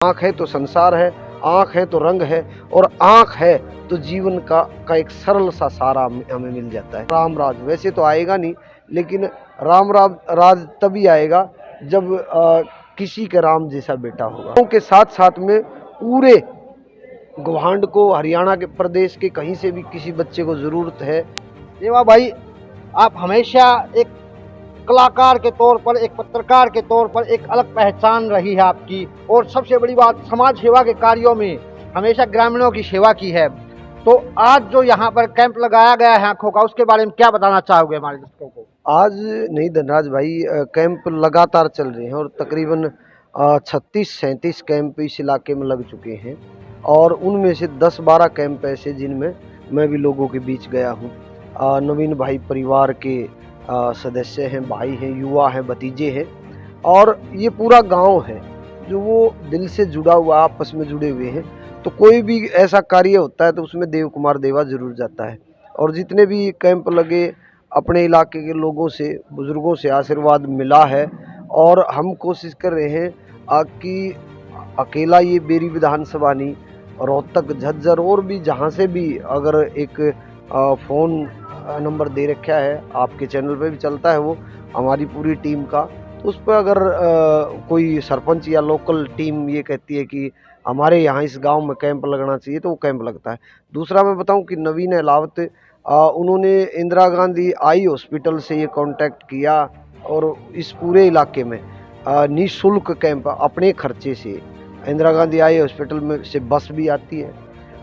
आँख है तो संसार है, आँख है तो रंग है, और आँख है तो जीवन का एक सरल सा सारा हमें मिल जाता है। राम राज वैसे तो आएगा नहीं, लेकिन राम राज तभी आएगा जब किसी के राम जैसा बेटा होगा। के साथ साथ में पूरे गवांड को, हरियाणा के प्रदेश के कहीं से भी किसी बच्चे को जरूरत है। देवा भाई, आप हमेशा एक कलाकार के तौर पर, एक पत्रकार के तौर पर एक अलग पहचान रही है आपकी, और सबसे बड़ी बात, समाज सेवा के कार्यों में हमेशा ग्रामीणों की सेवा की है। तो आज जो यहाँ पर कैंप लगाया गया है आंखों का, उसके बारे में क्या बताना चाहोगे हमारे दर्शकों को? आज नहीं धनराज भाई, कैंप लगातार चल रहे हैं और तकरीबन 36-37 कैंप इस इलाके में लग चुके हैं, और उनमें से 10-12 कैंप ऐसे जिनमें मैं भी लोगों के बीच गया हूँ। नवीन भाई परिवार के सदस्य हैं, भाई हैं, युवा हैं, भतीजे हैं, और ये पूरा गांव है जो वो दिल से जुड़ा हुआ, आपस में जुड़े हुए हैं। तो कोई भी ऐसा कार्य होता है तो उसमें देव कुमार देवा जरूर जाता है, और जितने भी कैंप लगे अपने इलाके के लोगों से, बुजुर्गों से आशीर्वाद मिला है। और हम कोशिश कर रहे हैं कि अकेला ये बेरी विधानसभा नहीं, रोहतक, झज्जर और भी जहाँ से भी अगर एक फ़ोन नंबर दे रखा है, आपके चैनल पे भी चलता है वो, हमारी पूरी टीम का, तो उस पर अगर कोई सरपंच या लोकल टीम ये कहती है कि हमारे यहाँ इस गांव में कैंप लगना चाहिए, तो वो कैंप लगता है। दूसरा मैं बताऊं कि नवीन अहलावत, उन्होंने इंदिरा गांधी आई हॉस्पिटल से ये कांटेक्ट किया, और इस पूरे इलाके में निःशुल्क कैंप अपने खर्चे से, इंदिरा गांधी आई हॉस्पिटल में से बस भी आती है,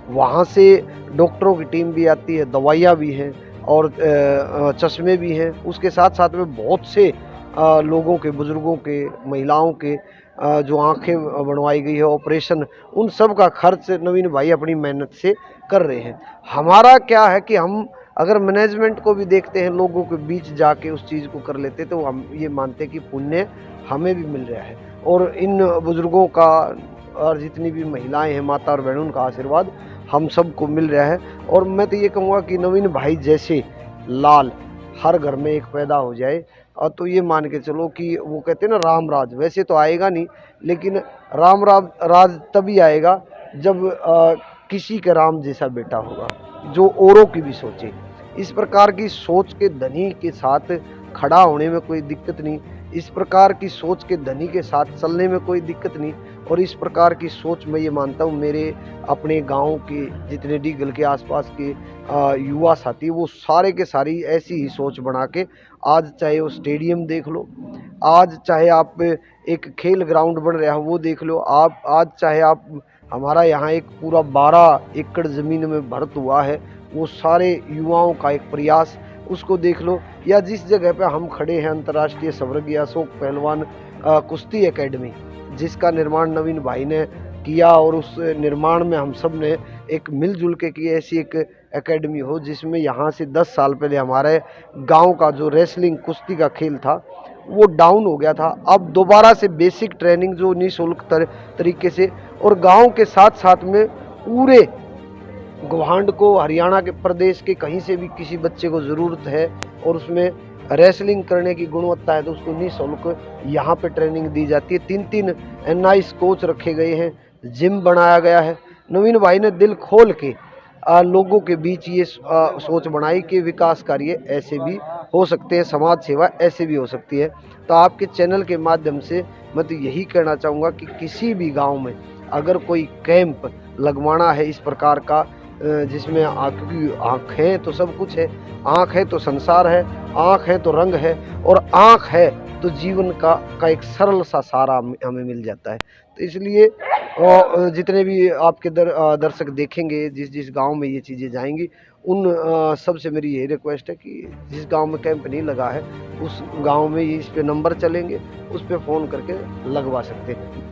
वहाँ से डॉक्टरों की टीम भी आती है, दवाइयाँ भी हैं, और चश्मे भी हैं। उसके साथ साथ में बहुत से लोगों के, बुजुर्गों के, महिलाओं के जो आंखें बनवाई गई है, ऑपरेशन, उन सब का खर्च नवीन भाई अपनी मेहनत से कर रहे हैं। हमारा क्या है कि हम अगर मैनेजमेंट को भी देखते हैं, लोगों के बीच जाके उस चीज़ को कर लेते, तो हम ये मानते कि पुण्य हमें भी मिल रहा है, और इन बुजुर्गों का और जितनी भी महिलाएं हैं, माता और बहनों का आशीर्वाद हम सबको मिल रहा है। और मैं तो ये कहूँगा कि नवीन भाई जैसे लाल हर घर में एक पैदा हो जाए, और तो ये मान के चलो कि वो कहते हैं ना, राम राज वैसे तो आएगा नहीं, लेकिन राम राज तभी आएगा जब किसी के राम जैसा बेटा होगा, जो औरों की भी सोचे। इस प्रकार की सोच के धनी के साथ खड़ा होने में कोई दिक्कत नहीं, इस प्रकार की सोच के धनी के साथ चलने में कोई दिक्कत नहीं, और इस प्रकार की सोच मैं ये मानता हूँ मेरे अपने गांव के जितने डीगल के आसपास के युवा साथी, वो सारे के सारी ऐसी ही सोच बना के, आज चाहे वो स्टेडियम देख लो, आज चाहे आप एक खेल ग्राउंड बन रहा है वो देख लो, आप आज चाहे आप हमारा यहाँ एक पूरा 12 एकड़ ज़मीन में भरत हुआ है, वो सारे युवाओं का एक प्रयास, उसको देख लो। या जिस जगह पे हम खड़े हैं, अंतर्राष्ट्रीय स्वर्गीय अशोक पहलवान कुश्ती एकेडमी, जिसका निर्माण नवीन भाई ने किया, और उस निर्माण में हम सब ने एक मिलजुल के की, ऐसी एक एकेडमी हो जिसमें यहाँ से 10 साल पहले हमारे गांव का जो रेसलिंग कुश्ती का खेल था वो डाउन हो गया था। अब दोबारा से बेसिक ट्रेनिंग जो निःशुल्क तरीके से, और गांव के साथ साथ में पूरे गवांड को, हरियाणा के प्रदेश के कहीं से भी किसी बच्चे को ज़रूरत है और उसमें रेसलिंग करने की गुणवत्ता है, तो उसको निःशुल्क यहाँ पे ट्रेनिंग दी जाती है। 3-3 NIS कोच रखे गए हैं, जिम बनाया गया है। नवीन भाई ने दिल खोल के लोगों के बीच ये सोच बनाई कि विकास कार्य ऐसे भी हो सकते हैं, समाज सेवा ऐसे भी हो सकती है। तो आपके चैनल के माध्यम से मैं तो यही कहना चाहूँगा कि किसी भी गाँव में अगर कोई कैंप लगवाना है इस प्रकार का, जिसमें क्योंकि आँख है तो सब कुछ है, आँख है तो संसार है, आँख है तो रंग है, और आँख है तो जीवन का एक सरल सा सारा हमें मिल जाता है। तो इसलिए जितने भी आपके दर्शक देखेंगे, जिस जिस गांव में ये चीज़ें जाएंगी, उन सबसे मेरी यही रिक्वेस्ट है कि जिस गांव में कैंप नहीं लगा है, उस गांव में ये इस पे नंबर चलेंगे, उस पे फ़ोन करके लगवा सकते हैं।